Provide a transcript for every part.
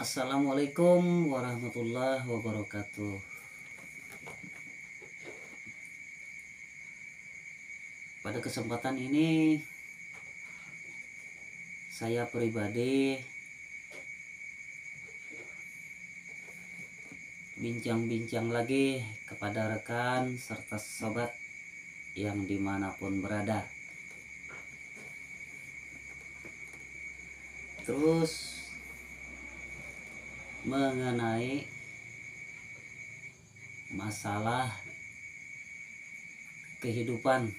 Assalamualaikum warahmatullahi wabarakatuh. Pada kesempatan ini saya pribadi bincang-bincang lagi kepada rekan serta sobat yang dimanapun berada. Terus mengenai masalah kehidupan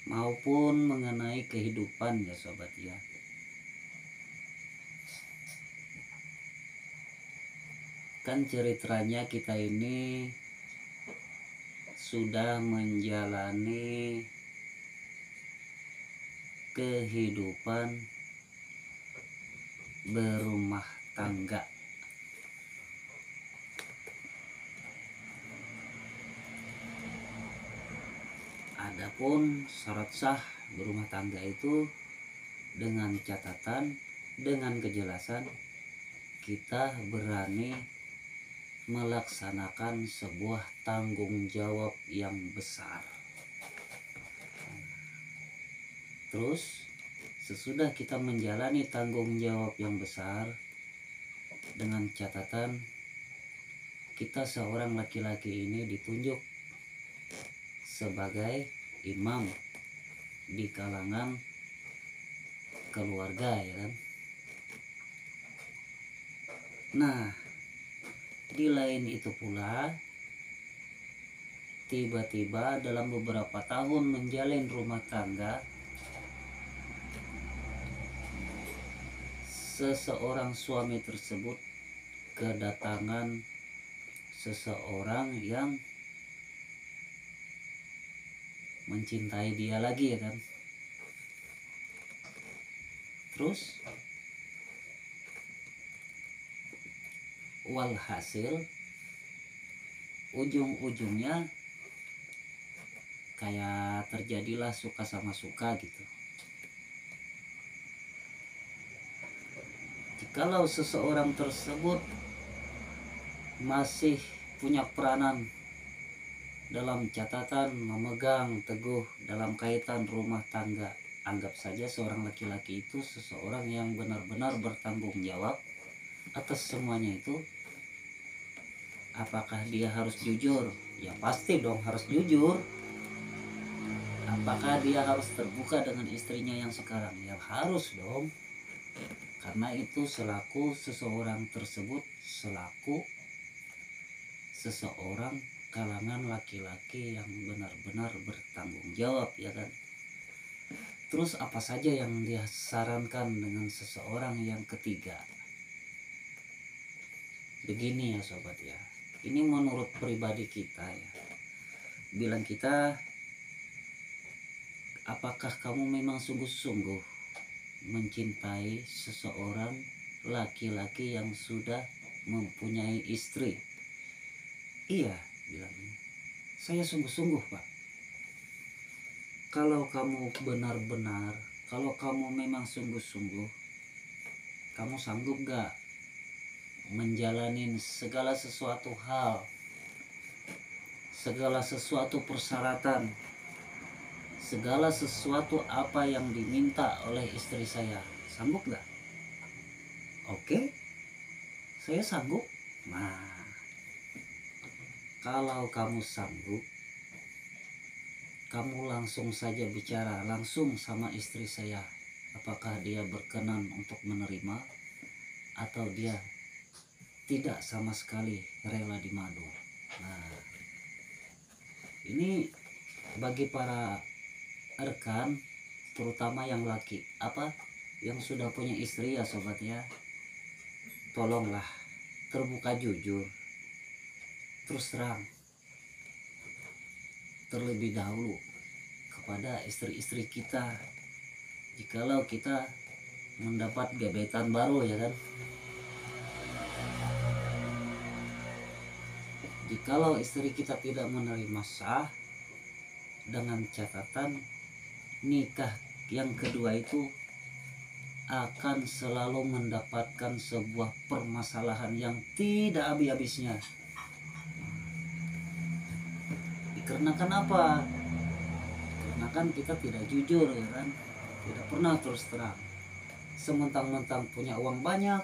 maupun mengenai kehidupan ya sobat ya. Kan ceritanya kita ini sudah menjalani kehidupan berumah tangga. Adapun syarat sah berumah tangga itu dengan catatan, dengan kejelasan kita berani melaksanakan sebuah tanggung jawab yang besar. Terus sesudah kita menjalani tanggung jawab yang besar, dengan catatan kita seorang laki-laki ini ditunjuk sebagai imam di kalangan keluarga, ya kan. Nah, di lain itu pula tiba-tiba dalam beberapa tahun menjalin rumah tangga, seseorang suami tersebut kedatangan seseorang yang mencintai dia lagi, ya kan. Terus walhasil ujung-ujungnya kayak terjadilah suka sama suka gitu. Jikalau seseorang tersebut masih punya peranan dalam catatan memegang teguh dalam kaitan rumah tangga, anggap saja seorang laki-laki itu seseorang yang benar-benar bertanggung jawab atas semuanya itu. Apakah dia harus jujur? Ya pasti dong harus jujur. Apakah dia harus terbuka dengan istrinya yang sekarang? Ya harus dong. Karena itu selaku seseorang tersebut, selaku seseorang kalangan laki-laki yang benar-benar bertanggung jawab, ya kan. Terus apa saja yang dia sarankan dengan seseorang yang ketiga? Begini ya sobat ya, ini menurut pribadi kita ya. Bilang kita, apakah kamu memang sungguh-sungguh mencintai seseorang laki-laki yang sudah mempunyai istri? Iya, bilangnya, saya sungguh-sungguh Pak. Kalau kamu benar-benar, kalau kamu memang sungguh-sungguh, kamu sanggup gak menjalani segala sesuatu hal, segala sesuatu persyaratan, segala sesuatu apa yang diminta oleh istri saya? Sanggup gak? Oke, saya sanggup. Nah, kalau kamu sanggup, kamu langsung saja bicara langsung sama istri saya. Apakah dia berkenan untuk menerima atau dia tidak sama sekali rela dimadu. Nah, ini bagi para rekan, terutama yang laki, yang sudah punya istri ya sobat ya, tolonglah terbuka jujur, terus terang terlebih dahulu kepada istri-istri kita. Jikalau kita mendapat gebetan baru, ya kan. Jikalau istri kita tidak menerima sah, dengan catatan nikah yang kedua itu akan selalu mendapatkan sebuah permasalahan yang tidak habis-habisnya. Dikarenakan apa? Karena kan kita tidak jujur, ya kan, tidak pernah terus terang. Sementang-mentang punya uang banyak,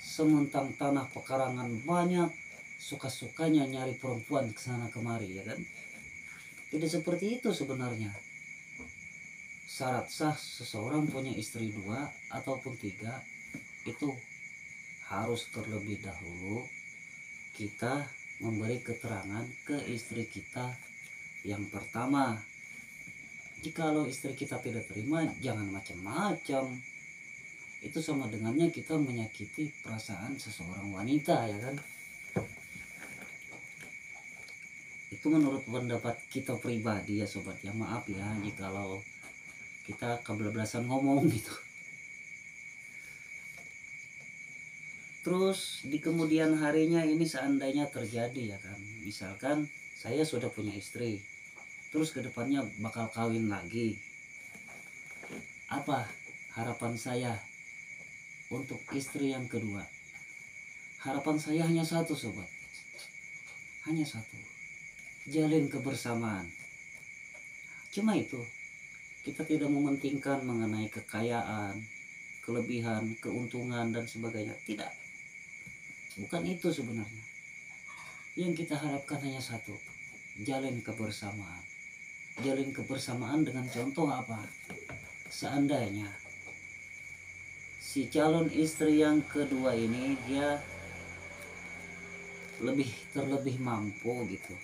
sementang tanah pekarangan banyak, suka-sukanya nyari perempuan ke sana kemari, ya kan. Tidak seperti itu sebenarnya. Syarat sah seseorang punya istri 2 ataupun 3 itu harus terlebih dahulu kita memberi keterangan ke istri kita yang pertama. Jikalau istri kita tidak terima, jangan macam-macam. Itu sama dengannya kita menyakiti perasaan seseorang wanita, ya kan. Itu menurut pendapat kita pribadi ya sobat ya. Maaf ya jikalau kita kebablasan ngomong gitu. Terus di kemudian harinya ini seandainya terjadi, ya kan, misalkan saya sudah punya istri, terus kedepannya bakal kawin lagi. Apa harapan saya untuk istri yang kedua? Harapan saya hanya satu sobat, hanya satu, jalin kebersamaan. Cuma itu, kita tidak mementingkan mengenai kekayaan, kelebihan, keuntungan dan sebagainya. Tidak, bukan itu sebenarnya. Yang kita harapkan hanya satu, jalin kebersamaan. Jalin kebersamaan dengan contoh apa? Seandainya si calon istri yang kedua ini dia terlebih mampu gitu,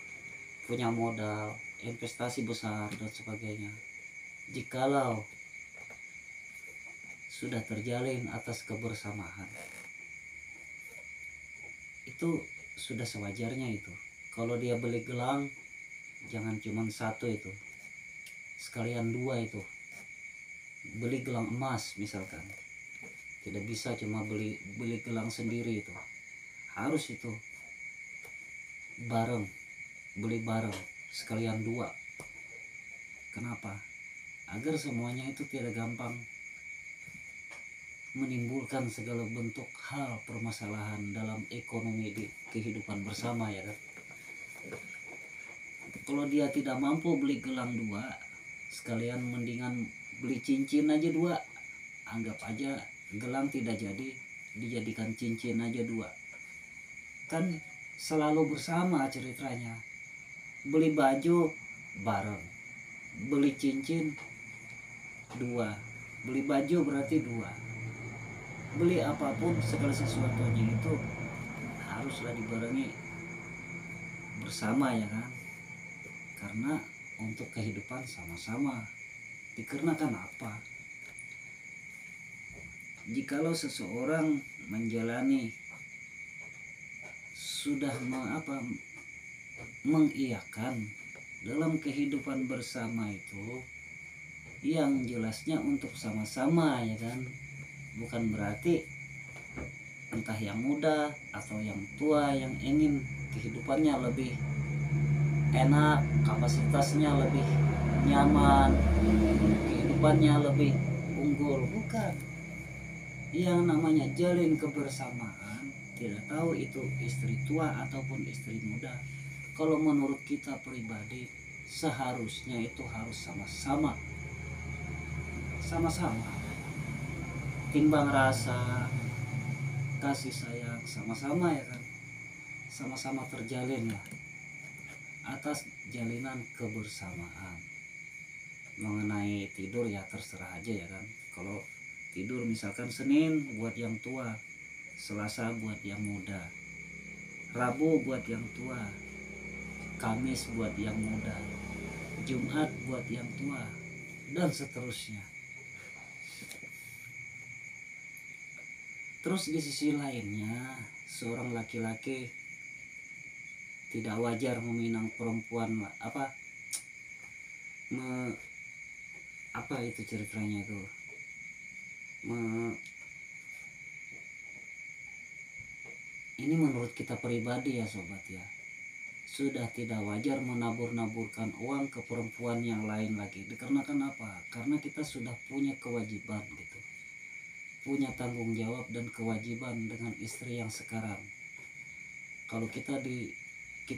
punya modal, investasi besar dan sebagainya. Jikalau sudah terjalin atas kebersamaan, itu sudah sewajarnya itu. Kalau dia beli gelang, jangan cuma satu itu, sekalian 2 itu. Beli gelang emas misalkan, tidak bisa cuma beli gelang sendiri itu, harus itu bareng, beli bareng sekalian 2. Kenapa? Agar semuanya itu tidak gampang menimbulkan segala bentuk hal permasalahan dalam ekonomi di kehidupan bersama, ya kan. Kalau dia tidak mampu beli gelang 2, sekalian mendingan beli cincin aja 2. Anggap aja gelang tidak jadi, dijadikan cincin aja 2. Kan selalu bersama ceritanya. Beli baju bareng, beli cincin 2, beli baju berarti 2. Beli apapun segala sesuatunya itu haruslah dibarengi bersama, ya kan. Karena untuk kehidupan sama-sama. Dikarenakan apa? Jikalau seseorang menjalani sudah mengiyakan dalam kehidupan bersama itu, yang jelasnya untuk sama-sama, ya kan. Bukan berarti entah yang muda atau yang tua yang ingin kehidupannya lebih enak, kapasitasnya lebih nyaman, kehidupannya lebih unggul. Bukan. Yang namanya jalin kebersamaan, tidak tahu itu istri tua ataupun istri muda, kalau menurut kita pribadi seharusnya itu harus sama-sama. Sama-sama timbang rasa kasih sayang sama-sama, ya kan. Sama-sama terjalin lah atas jalinan kebersamaan. Mengenai tidur ya terserah aja, ya kan. Kalau tidur misalkan Senin buat yang tua, Selasa buat yang muda, Rabu buat yang tua, Kamis buat yang muda, Jumat buat yang tua, dan seterusnya. Terus di sisi lainnya, seorang laki-laki tidak wajar meminang perempuan apa itu ceritanya itu, ini menurut kita pribadi ya sobat ya. sudah tidak wajar menabur-naburkan uang ke perempuan yang lain lagi. Dikarenakan apa? Karena kita sudah punya kewajiban gitu, punya tanggung jawab dan kewajiban dengan istri yang sekarang. Kalau kita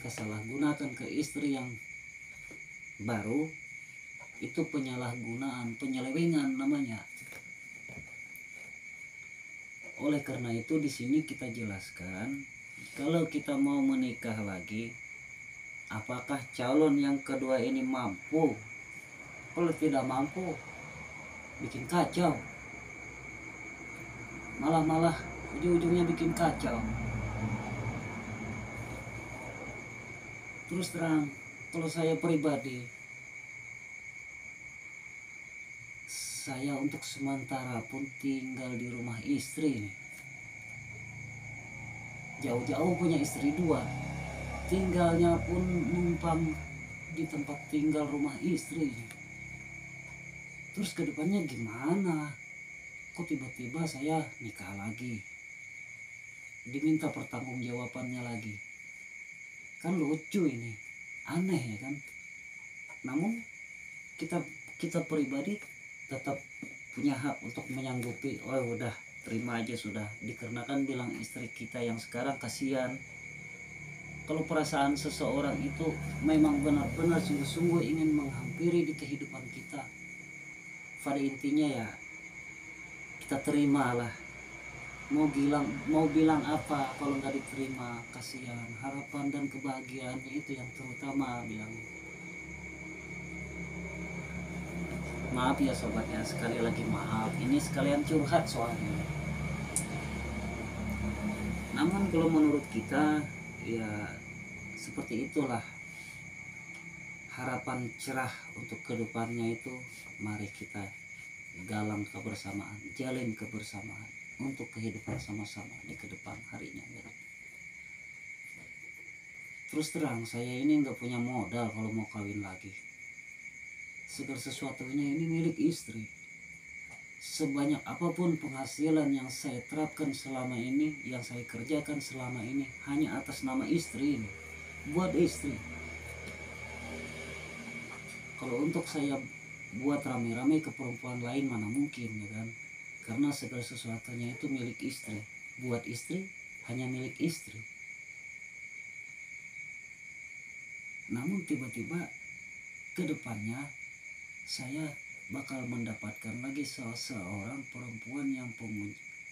salah gunakan ke istri yang baru, itu penyalahgunaan, penyelewengan namanya. Oleh karena itu di sini kita jelaskan, kalau kita mau menikah lagi, apakah calon yang kedua ini mampu? Kalau tidak mampu, bikin kacau. Malah ujung-ujungnya bikin kacau. Terus terang, kalau saya pribadi, saya untuk sementara pun tinggal di rumah istri nih. Jauh-jauh punya istri 2, tinggalnya pun numpang di tempat tinggal rumah istri. Terus kedepannya gimana? Kok tiba-tiba saya nikah lagi, diminta pertanggungjawabannya lagi? Kan lucu ini, aneh ya kan? Namun kita pribadi tetap punya hak untuk menyanggupi. Oh udah, terima aja sudah. Dikarenakan bilang istri kita yang sekarang kasihan. Kalau perasaan seseorang itu memang benar-benar sungguh-sungguh ingin menghampiri di kehidupan kita, pada intinya ya kita terimalah. Mau bilang apa kalau nggak diterima, kasihan. Harapan dan kebahagiaannya itu yang terutama bilang. Maaf ya sobatnya, sekali lagi maaf, ini sekalian curhat soalnya. Namun kalau menurut kita ya seperti itulah harapan cerah untuk kedepannya itu. Mari kita galang kebersamaan, jalin kebersamaan untuk kehidupan sama-sama di kedepan harinya ya. Terus terang, saya ini nggak punya modal kalau mau kawin lagi. Segala sesuatunya ini milik istri. Sebanyak apapun penghasilan yang saya terapkan selama ini, yang saya kerjakan selama ini, hanya atas nama istri ini, buat istri. Kalau untuk saya buat rame-rame ke perempuan lain mana mungkin ya kan? Karena segala sesuatunya itu milik istri. Buat istri, hanya milik istri. Namun tiba-tiba ke depannya saya bakal mendapatkan lagi seorang perempuan yang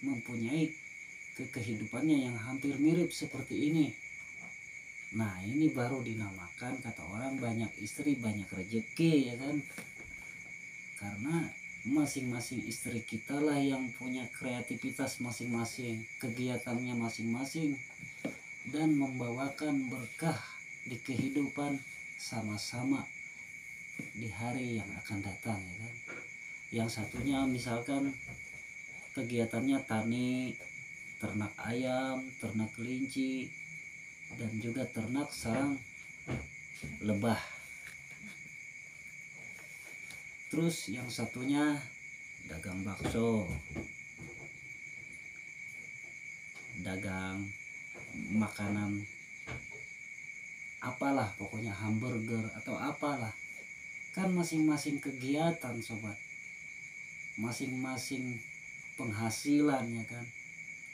mempunyai kehidupannya yang hampir mirip seperti ini. Nah ini baru dinamakan kata orang banyak istri banyak rezeki ya kan? Karena masing-masing istri kita lah yang punya kreativitas masing-masing, kegiatannya masing-masing, dan membawakan berkah di kehidupan sama-sama di hari yang akan datang ya kan. Yang satunya misalkan kegiatannya tani, ternak ayam, ternak kelinci, dan juga ternak sarang lebah. Terus yang satunya dagang bakso, dagang makanan apalah, pokoknya hamburger atau apalah. Kan masing-masing kegiatan sobat, masing-masing penghasilan ya kan.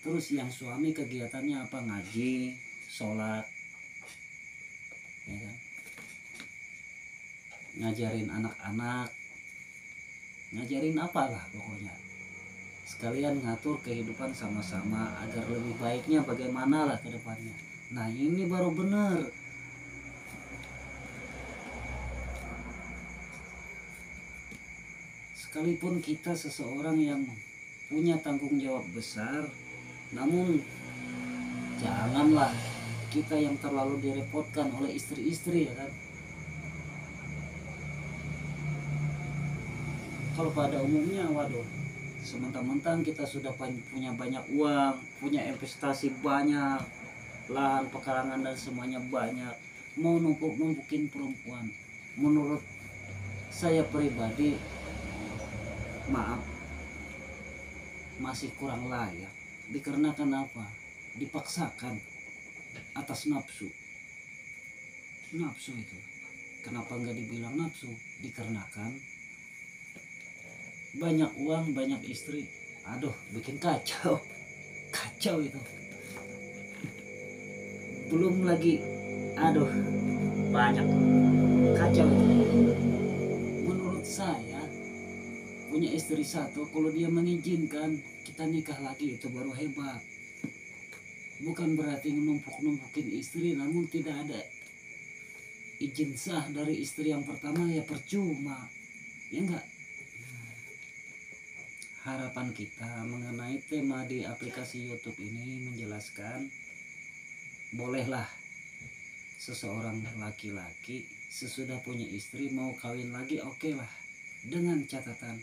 Terus yang suami kegiatannya apa? Ngaji, sholat ya kan, ngajarin anak-anak, ngajarin apalah pokoknya, sekalian ngatur kehidupan sama-sama agar lebih baiknya bagaimana lah ke depannya. Nah ini baru benar. Sekalipun kita seseorang yang punya tanggung jawab besar, namun janganlah kita yang terlalu direpotkan oleh istri-istri ya kan. Kalau pada umumnya waduh, sementang-mentang kita sudah punya banyak uang, punya investasi banyak, lahan pekarangan dan semuanya banyak, mau numpukin perempuan, menurut saya pribadi maaf, masih kurang layak. Dikarenakan apa? Dipaksakan atas nafsu. nafsu itu. Kenapa nggak dibilang nafsu? Dikarenakan banyak uang, banyak istri, aduh bikin kacau. Kacau itu. Belum lagi, aduh banyak kacau itu. Menurut saya punya istri satu, kalau dia mengizinkan kita nikah lagi, itu baru hebat. Bukan berarti numpuk-numpukin istri namun tidak ada izin sah dari istri yang pertama, ya percuma, ya enggak. Harapan kita mengenai tema di aplikasi YouTube ini menjelaskan, bolehlah seseorang laki-laki sesudah punya istri mau kawin lagi, oke lah, dengan catatan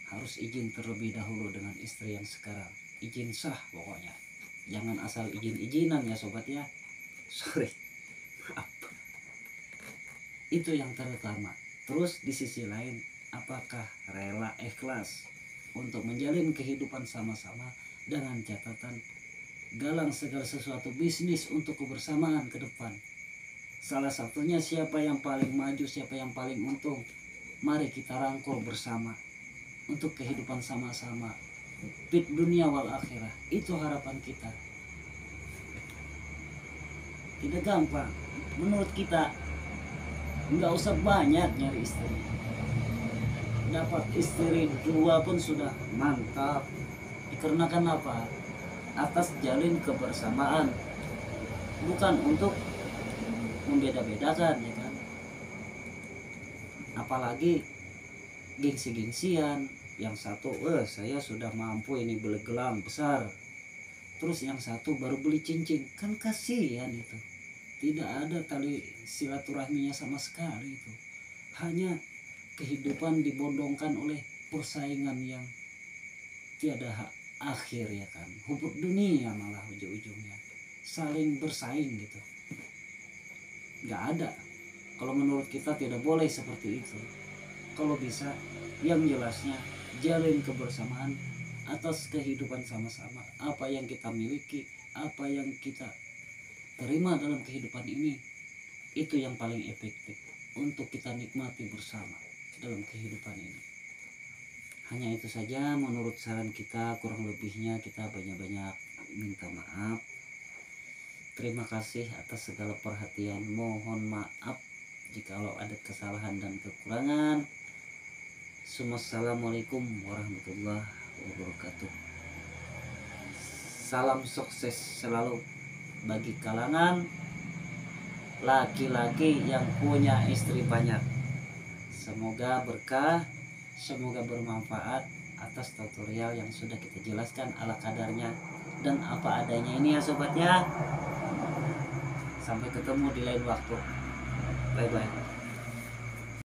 harus izin terlebih dahulu dengan istri yang sekarang, izin sah pokoknya, jangan asal izin-izinan ya sobat ya, sorry, maaf. Itu yang terutama. Terus di sisi lain, apakah rela ikhlas untuk menjalin kehidupan sama-sama dengan catatan galang segala sesuatu bisnis untuk kebersamaan ke depan. Salah satunya siapa yang paling maju, siapa yang paling untung, mari kita rangkul bersama untuk kehidupan sama-sama, fit dunia wal akhirah. Itu harapan kita. Tidak gampang. Menurut kita nggak usah banyak nyari istri, dapat istri 2 pun sudah mantap. Dikarenakan apa? Atas jalin kebersamaan, bukan untuk membeda-bedakan, ya kan. Apalagi gengsi-gengsian, yang satu saya sudah mampu ini beli gelang besar, terus yang satu baru beli cincin, kan kasihan itu. Tidak ada tali silaturahminya sama sekali itu. Hanya kehidupan dibondongkan oleh persaingan yang tiada akhir, ya kan. Hubut dunia malah ujung-ujungnya. Saling bersaing gitu. Gak ada. Kalau menurut kita tidak boleh seperti itu. Kalau bisa, yang jelasnya jalin kebersamaan atas kehidupan sama-sama. Apa yang kita miliki, apa yang kita terima dalam kehidupan ini, itu yang paling efektif untuk kita nikmati bersama dalam kehidupan ini. Hanya itu saja menurut saran kita, kurang lebihnya kita banyak-banyak minta maaf. Terima kasih atas segala perhatian. Mohon maaf jikalau ada kesalahan dan kekurangan. Assalamualaikum warahmatullahi wabarakatuh. Salam sukses selalu bagi kalangan laki-laki yang punya istri banyak. Semoga berkah, semoga bermanfaat atas tutorial yang sudah kita jelaskan ala kadarnya dan apa adanya ini ya sobat ya. Sampai ketemu di lain waktu. Bye bye.